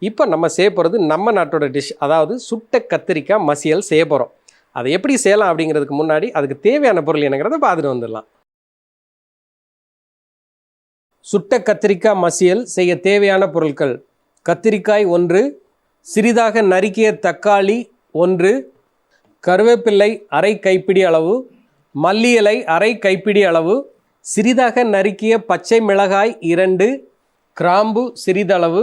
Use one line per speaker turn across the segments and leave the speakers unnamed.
இப்போ நம்ம செய்ய போகிறது நம்ம நாட்டோட டிஷ், அதாவது சுட்ட கத்திரிக்காய் மசியல் செய்ய போகிறோம். அதை எப்படி செய்யலாம் அப்படிங்கிறதுக்கு முன்னாடி அதுக்கு தேவையான பொருள் என்னங்கிறத பார்த்துட்டு வந்துடலாம். சுட்ட கத்திரிக்காய் மசியல் செய்ய தேவையான பொருட்கள்: கத்திரிக்காய் 1, சிறிதாக நறுக்கிய தக்காளி 1, கருவேப்பிள்ளை அரை கைப்பிடி அளவு, மல்லி இலை அரை கைப்பிடி அளவு, சிறிதாக நறுக்கிய பச்சை மிளகாய் 2, கிராம்பு சிறிதளவு,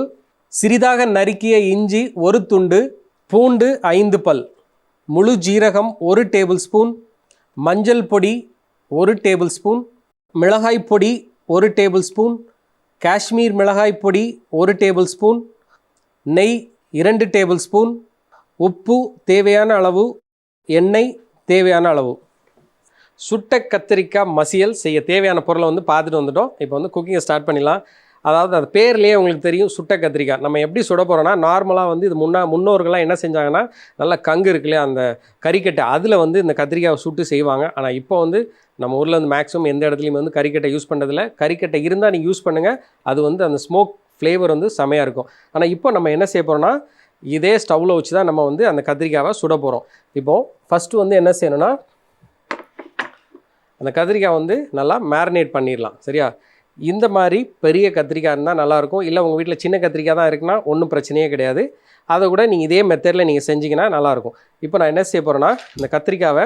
சிறிதாக நறுக்கிய இஞ்சி 1 துண்டு, பூண்டு 5 பல், முழு ஜீரகம் 1 டேபிள் ஸ்பூன், மஞ்சள் பொடி 1 டேபிள் ஸ்பூன், மிளகாய் பொடி 1 டேபிள் ஸ்பூன், காஷ்மீர் மிளகாய் பொடி 1 டேபிள் ஸ்பூன், நெய் 2 டேபிள் ஸ்பூன், உப்பு தேவையான அளவு, எண்ணெய் தேவையான அளவு. சுட்ட கத்திரிக்காய் மசியல் செய்ய தேவையான பொருளை பார்த்துட்டு வந்துட்டோம். இப்போ குக்கிங்கை ஸ்டார்ட் பண்ணிடலாம். அதாவது அது பேர்லேயே உங்களுக்கு தெரியும், சுட்ட கத்திரிக்காய். நம்ம எப்படி சுட போகிறோன்னா, நார்மலாக இது முன்னோர்கள்லாம் என்ன செஞ்சாங்கன்னா, நல்லா கங்கு இருக்கு இல்லையா, அந்த கறிக்கட்டை, அதில் இந்த கத்திரிக்காயை சுட்டு செய்வாங்க. ஆனால் இப்போ நம்ம ஊரில் மேக்ஸிமம் எந்த இடத்துலையும் கறிக்கட்டை யூஸ் பண்ணுறதில்ல. கறிக்கட்டை இருந்தால் நீங்கள் யூஸ் பண்ணுங்கள், அது அந்த ஸ்மோக் ஃப்ளேவர் செமையாக இருக்கும். ஆனால் இப்போ நம்ம என்ன செய்ய போகிறோன்னா, இதே ஸ்டவ்வில் வச்சு தான் நம்ம அந்த கத்திரிக்காவை சுட போகிறோம். இப்போது ஃபஸ்ட்டு என்ன செய்யணும்னா, அந்த கத்திரிக்காய் நல்லா மேரினேட் பண்ணிடலாம். சரியா? இந்த மாதிரி பெரிய கத்திரிக்காய் இருந்தால் நல்லாயிருக்கும். இல்லை உங்கள் வீட்டில் சின்ன கத்திரிக்காய் தான் இருக்குன்னா ஒன்றும் பிரச்சனையே கிடையாது. அதை கூட நீங்கள் இதே மெத்தடில் நீங்கள் செஞ்சிங்கன்னா நல்லாயிருக்கும். இப்போ நான் என்ன செய்ய போகிறேன்னா, இந்த கத்திரிக்காவை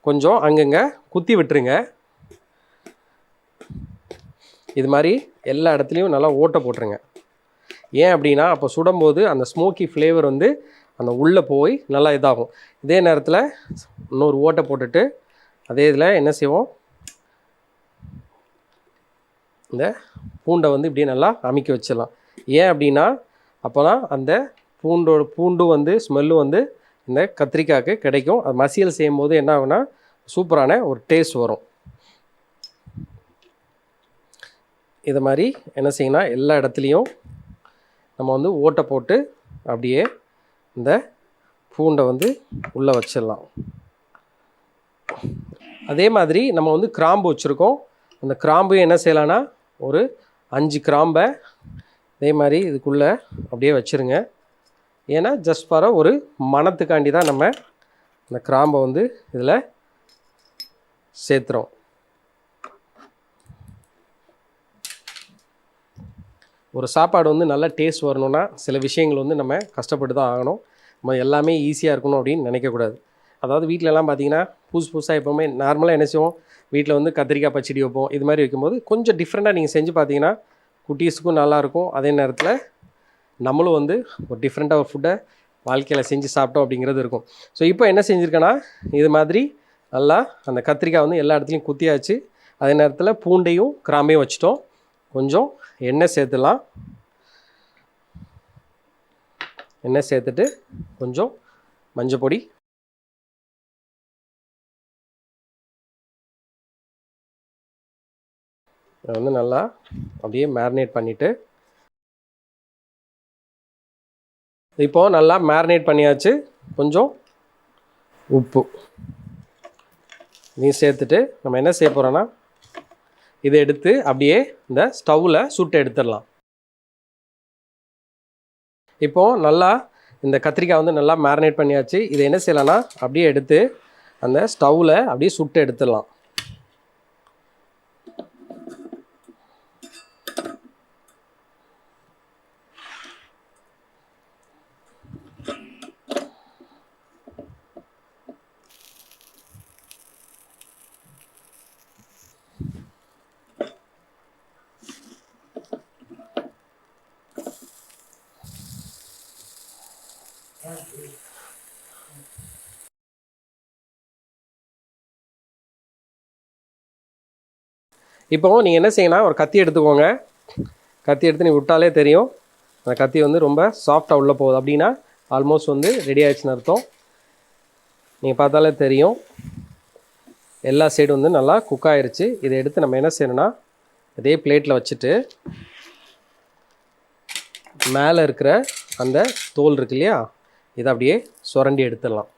கொஞ்சம் அங்கங்கே குத்தி விட்டுருங்க. இது மாதிரி எல்லா இடத்துலையும் நல்லா ஓட்டை போட்டுருங்க. ஏன் அப்படின்னா, அப்போ சுடும்போது அந்த ஸ்மோக்கி ஃப்ளேவர் அந்த உள்ளே போய் நல்லா இதாகும். இதே நேரத்தில் இன்னொரு ஓட்டை போட்டுட்டு அதே இதில் என்ன செய்வோம், இந்த பூண்டை இப்படியே நல்லா அமுக்கி வச்சிடலாம். ஏன் அப்படின்னா, அப்போ தான் அந்த பூண்டு ஸ்மெல்லு இந்த கத்திரிக்காய்க்கு கிடைக்கும். அது மசியல் செய்யும்போது என்ன ஆகுனா, சூப்பரான ஒரு டேஸ்ட் வரும். இது மாதிரி என்ன செய்யணும்னா, எல்லா இடத்துலையும் நம்ம ஓட்டை போட்டு அப்படியே இந்த பூண்டை உள்ளே வச்சிடலாம். அதே மாதிரி நம்ம கிராம்பு வச்சுருக்கோம். அந்த கிராம்பையும் என்ன செய்யலான்னா, ஒரு 5 கிராம்பை இதே மாதிரி இதுக்குள்ளே அப்படியே வச்சுருங்க. ஏன்னா ஜஸ்ட் ஃபார் ஒரு மணத்துக்காண்டி தான் நம்ம அந்த கிராம்பை இதில் சேர்த்துறோம். ஒரு சாப்பாடு நல்ல டேஸ்ட் வரணும்னா சில விஷயங்கள் நம்ம கஷ்டப்பட்டு தான் ஆகணும். நம்ம எல்லாமே ஈஸியாக இருக்கணும் அப்படின்னு நினைக்கக்கூடாது. அதாவது வீட்டிலலாம் பார்த்திங்கன்னா புதுசாக எப்போவுமே நார்மலாக என்ன செய்வோம், வீட்டில் கத்திரிக்காய் பச்சடி வைப்போம். இது மாதிரி வைக்கும்போது கொஞ்சம் டிஃப்ரெண்ட்டாக நீங்கள் செஞ்சு பார்த்தீங்கன்னா குட்டீஸுக்கும் நல்லாயிருக்கும். அதே நேரத்தில் நம்மளும் ஒரு டிஃப்ரெண்ட்டாக ஒரு ஃபுட்டை வாழ்க்கையில் செஞ்சு சாப்பிட்டோம் அப்படிங்கிறது இருக்கும். ஸோ இப்போ என்ன செஞ்சுருக்கேன்னா, இது மாதிரி நல்லா அந்த கத்திரிக்காய் எல்லா இடத்துலையும் குத்தியாச்சு. அதே நேரத்தில் பூண்டையும் கிராம்பையும் வச்சுட்டோம். கொஞ்சம் எண்ணெய் சேர்த்துலாம். எண்ணெய் சேர்த்துட்டு கொஞ்சம் மஞ்சள் பொடி, அதை நல்லா அப்படியே மேரினேட் பண்ணிவிட்டு, இப்போது நல்லா மேரினேட் பண்ணியாச்சு. கொஞ்சம் உப்பு நீ சேர்த்துட்டு நம்ம என்ன செய்ய போகிறோன்னா, இதை எடுத்து அப்படியே இந்த ஸ்டவ்வில் சுட்டு எடுத்துடலாம். இப்போது நல்லா இந்த கத்திரிக்காய் நல்லா மேரினேட் பண்ணியாச்சு. இதை என்ன செய்யலாம்னா, அப்படியே எடுத்து அந்த ஸ்டவ்வில் அப்படியே சுட்டு எடுத்துடலாம். இப்போது நீங்கள் என்ன செய்யணும், ஒரு கத்தி எடுத்துக்கோங்க. கத்தி எடுத்து நீங்கள் விட்டாலே தெரியும், அந்த கத்தி ரொம்ப சாஃப்டாக உள்ளே போகுது அப்படின்னா ஆல்மோஸ்ட் ரெடி ஆகிடுச்சுன்னு அர்த்தம். நீங்கள் பார்த்தாலே தெரியும், எல்லா சைடு நல்லா குக் ஆகிருச்சு. இதை எடுத்து நம்ம என்ன செய்யணும்னா, அதே பிளேட்டில் வச்சுட்டு மேலே இருக்கிற அந்த தோல் இருக்கு இல்லையா, இதை அப்படியே சுரண்டி எடுத்துடலாம்.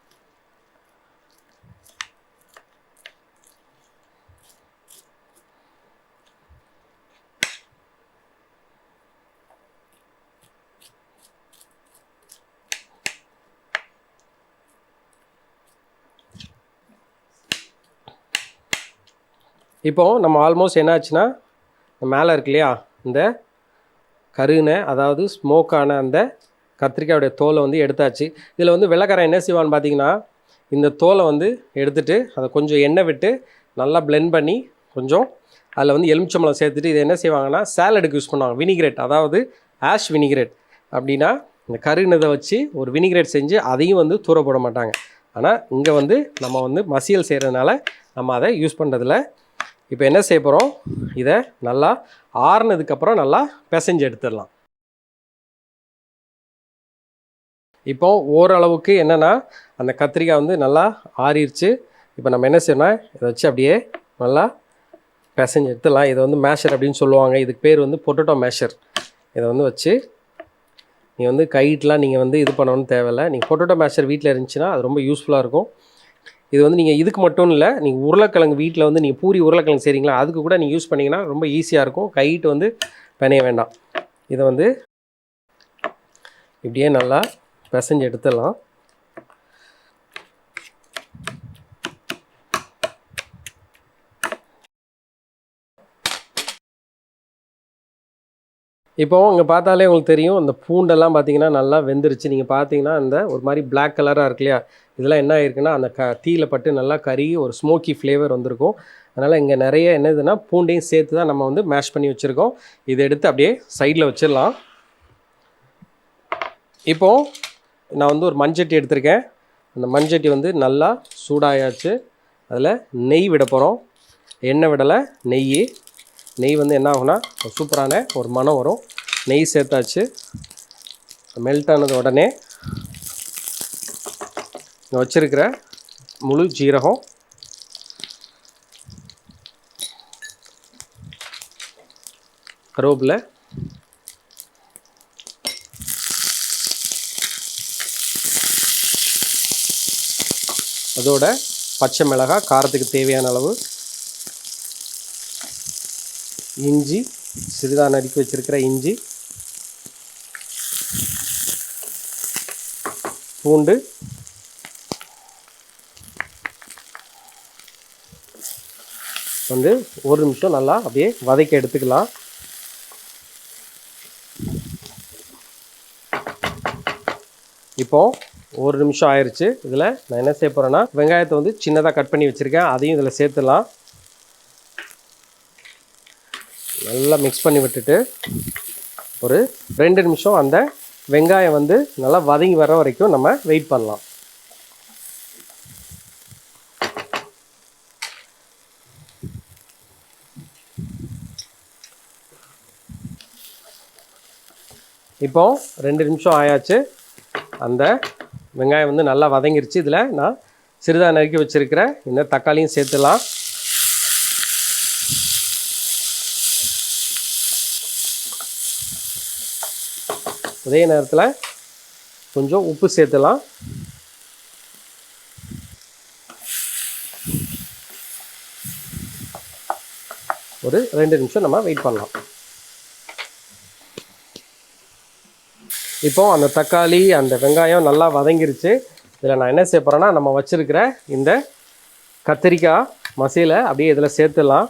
இப்போது நம்ம ஆல்மோஸ்ட் என்ன ஆச்சுன்னா மேலே இருக்கு இல்லையா இந்த கருனை அதாவது ஸ்மோக்கான அந்த கத்திரிக்காயோடைய தோலை வந்து எடுத்தாச்சு. இதில் வந்து வெள்ளைக்காரன் என்ன செய்வான்னு பார்த்தீங்கன்னா இந்த தோலை வந்து எடுத்துகிட்டு அதை கொஞ்சம் எண்ணெய் விட்டு நல்லா பிளெண்ட் பண்ணி கொஞ்சம் அதில் வந்து எலுமிச்சம்பழம் சேர்த்துட்டு இதை என்ன செய்வாங்கன்னா சாலடுக்கு யூஸ் பண்ணுவாங்க. வினிகிரேட் அதாவது ஆஷ் வினிகிரேட் அப்படின்னா இந்த கருனதை வச்சு ஒரு வினிகிரேட் செஞ்சு அதையும் வந்து தூர போட மாட்டாங்க. ஆனால் இங்கே வந்து நம்ம வந்து மசியல் செய்கிறதுனால நம்ம அதை யூஸ் பண்ணுறதில்ல. இப்போ என்ன செய்ய போகிறோம், இதை நல்லா ஆறுனதுக்கப்புறம் நல்லா பிசைஞ்சு எடுத்துடலாம். இப்போ ஓரளவுக்கு என்னென்னா அந்த கத்திரிக்காய் வந்து நல்லா ஆறிடுச்சு. இப்போ நம்ம என்ன செய்யணும்னா இதை வச்சு அப்படியே நல்லா பிசைஞ்சு எடுத்துடலாம். இதை வந்து மேஷர் அப்படின்னு சொல்லுவாங்க. இதுக்கு பேர் வந்து பொட்டேட்டோ மேஷர். இதை வந்து வச்சு நீங்கள் வந்து கைட்டெலாம் நீங்கள் வந்து இது பண்ணணும்னு தேவையில்லை. நீங்கள் பொட்டேட்டோ மேஷர் வீட்டில் இருந்துச்சுன்னா அது ரொம்ப யூஸ்ஃபுல்லாக இருக்கும். இது வந்து நீங்கள் இதுக்கு மட்டும் இல்லை, நீங்கள் உருளைக்கிழங்கு வீட்டில் வந்து நீங்கள் பூரி உருளைக்கிழங்கு செய்கிறீங்களா அதுக்கு கூட நீங்கள் யூஸ் பண்ணிங்கன்னா ரொம்ப ஈஸியாக இருக்கும். கைட்டு வந்து பிணைய வேண்டாம். இதை வந்து இப்படியே நல்லா பிசைஞ்சு எடுத்துடலாம். இப்போது இங்கே பார்த்தாலே உங்களுக்கு தெரியும் அந்த பூண்டெல்லாம் பார்த்தீங்கன்னா நல்லா வெந்துருச்சு. நீங்கள் பார்த்தீங்கன்னா அந்த ஒரு மாதிரி பிளாக் கலராக இருக்கு இல்லையா, இதெல்லாம் என்ன ஆயிருக்குன்னா அந்த தீயில பட்டு நல்லா கருகி ஒரு ஸ்மோக்கி ஃப்ளேவர் வந்திருக்கும். அதனால் இங்கே நிறைய என்னதுன்னா பூண்டையும் சேர்த்து தான் நம்ம வந்து மேஷ் பண்ணி வச்சுருக்கோம். இதை எடுத்து அப்படியே சைடில் வச்சிடலாம். இப்போது நான் வந்து ஒரு மண்சட்டி எடுத்திருக்கேன். அந்த மண்சட்டி வந்து நல்லா சூடாயாச்சு. அதில் நெய் விட போகிறோம். எண்ணெய் விடலை, நெய் வந்து என்ன ஆகும்னா சூப்பரான ஒரு மனம் வரும். நெய் சேர்த்தாச்சு. மெல்ட் ஆனது உடனே இங்கே வச்சுருக்கிற முழு ஜீரகம், கருவேப்பிலை, அதோட பச்சை மிளகாய் காரத்துக்கு தேவையான அளவு, இஞ்சி சிறிதாக நறுக்கி வச்சிருக்கிற இஞ்சி, பூண்டு, வந்து ஒரு நிமிஷம் நல்லா அப்படியே வதக்கி எடுத்துக்கலாம். இப்போது ஒரு நிமிஷம் ஆயிடுச்சு. இதில் நான் என்ன செய்ய போகிறேன்னா வெங்காயத்தை வந்து சின்னதாக கட் பண்ணி வச்சுருக்கேன், அதையும் இதில் சேர்த்துலாம். நல்லா மிக்ஸ் பண்ணி விட்டுட்டு ஒரு 2 நிமிஷம் அந்த வெங்காயம் வந்து நல்லா வதங்கி வர வரைக்கும் நம்ம வெயிட் பண்ணலாம். இப்போ 2 நிமிஷம் ஆயாச்சு. அந்த வெங்காயம் வந்து நல்லா வதங்கிருச்சு. இதில் நான் சிறிதாக நறுக்கி வச்சுருக்கிற இந்த தக்காளியும் சேர்த்துலாம். அதே நேரத்தில் கொஞ்சம் உப்பு சேர்த்துலாம். ஒரு 2 நிமிஷம் நம்ம வெயிட் பண்ணலாம். இப்போது அந்த தக்காளி அந்த வெங்காயம் நல்லா வதங்கிருச்சு. இதில் நான் என்ன செய்ய போகிறேன்னா நம்ம வச்சுருக்கிற இந்த கத்திரிக்காய் மசியலை அப்படியே இதில் சேர்த்துடலாம்.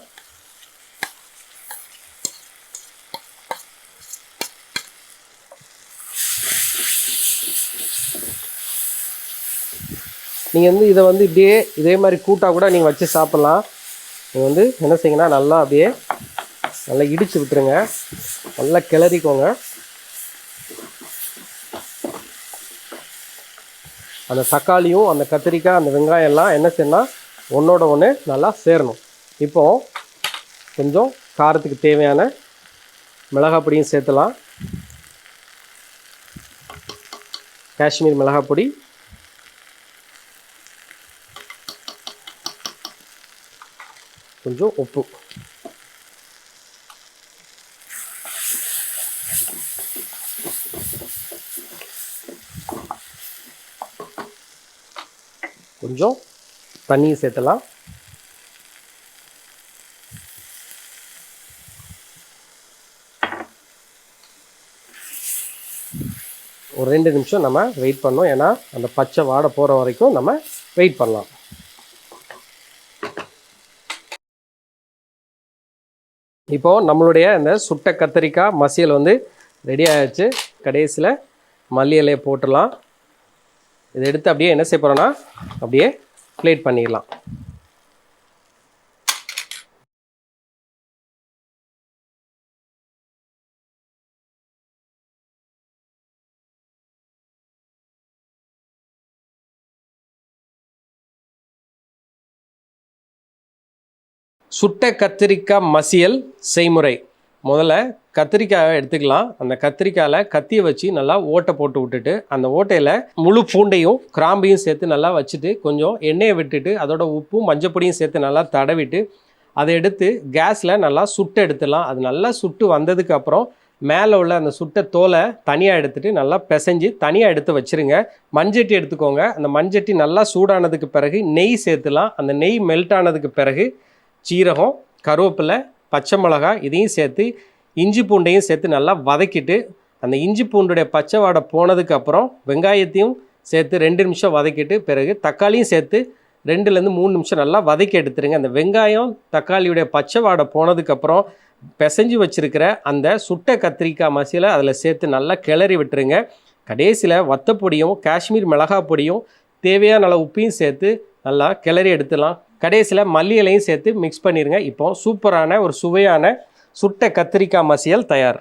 நீங்கள் வந்து இதை வந்து இப்படியே இதே மாதிரி கூட்டாக கூட நீங்கள் வச்சு சாப்பிட்லாம். நீங்கள் வந்து என்ன செய்யுங்கன்னா நல்லா அப்படியே நல்லா இடித்து விட்டுருங்க, நல்லா கிளறிக்கோங்க. அந்த தக்காளியும் அந்த கத்திரிக்காய் அந்த வெங்காயம் எல்லாம் என்ன செய்யணும்னா ஒன்றோட ஒன்று நல்லா சேரணும். இப்போது கொஞ்சம் காரத்துக்கு தேவையான மிளகாய் பொடியும் சேர்த்துலாம். காஷ்மீர் மிளகாய் பொடி, கொஞ்சம் உப்பு, கொஞ்சம் தண்ணி சேர்த்தலாம். ஒரு 2 நிமிஷம் நம்ம வெயிட் பண்ணோம். ஏன்னா அந்த பச்சை வாடை போகிற வரைக்கும் நம்ம வெயிட் பண்ணலாம். இப்போது நம்மளுடைய இந்த சுட்ட கத்திரிக்காய் மசியல் வந்து ரெடி ஆகிடுச்சு. கடைசியில் மல்லி இலையை போட்டுடலாம். இதை எடுத்து அப்படியே என்ன செய்ய போகிறோன்னா அப்படியே பிளேட் பண்ணிடலாம். சுட்ட கத்திரிக்காய் மசியல் செய்முறை. முதல்ல கத்திரிக்காயை எடுத்துக்கலாம். அந்த கத்திரிக்காயில் கத்தியை வச்சு நல்லா ஓட்டை போட்டு விட்டுட்டு அந்த ஓட்டையில் முழு பூண்டையும் கிராம்பையும் சேர்த்து நல்லா வச்சுட்டு கொஞ்சம் எண்ணெயை விட்டுட்டு அதோட உப்பும் மஞ்சப்பொடியும் சேர்த்து நல்லா தடவிட்டு அதை எடுத்து கேஸில் நல்லா சுட்டு எடுத்துடலாம். அது நல்லா சுட்டு வந்ததுக்கப்புறம் மேலே உள்ள அந்த சுட்ட தோலை தனியாக எடுத்துகிட்டு நல்லா பிசைஞ்சு தனியாக எடுத்து வச்சுருங்க. மண்சட்டி எடுத்துக்கோங்க. அந்த மண்சட்டி நல்லா சூடானதுக்கு பிறகு நெய் சேர்த்துலாம். அந்த நெய் மெல்ட் ஆனதுக்கு பிறகு சீரகம், கருவேப்பிலை, பச்சை மிளகாய் இதையும் சேர்த்து இஞ்சி பூண்டையும் சேர்த்து நல்லா வதக்கிட்டு அந்த இஞ்சி பூண்டுடைய பச்சை வாடை போனதுக்கப்புறம் வெங்காயத்தையும் சேர்த்து 2 நிமிஷம் வதக்கிட்டு பிறகு தக்காளியும் சேர்த்து 2-3 நிமிஷம் நல்லா வதக்கி எடுத்துருங்க. அந்த வெங்காயம் தக்காளியுடைய பச்சை வாடை போனதுக்கப்புறம் பிசைஞ்சு வச்சுருக்கிற அந்த சுட்ட கத்திரிக்காய் மசியலை அதில் சேர்த்து நல்லா கிளறி விட்டுருங்க. கடைசியில் வத்தப்பொடியும் காஷ்மீர் மிளகாய் பொடியும் தேவையான அளவு உப்பையும் சேர்த்து நல்லா கிளறி எடுத்துடலாம். கடைசியில் மல்லி இலையும் சேர்த்து மிக்ஸ் பண்ணிடுங்க. இப்போ சூப்பரான ஒரு சுவையான சுட்ட கத்திரிக்காய் மசியல் தயார்.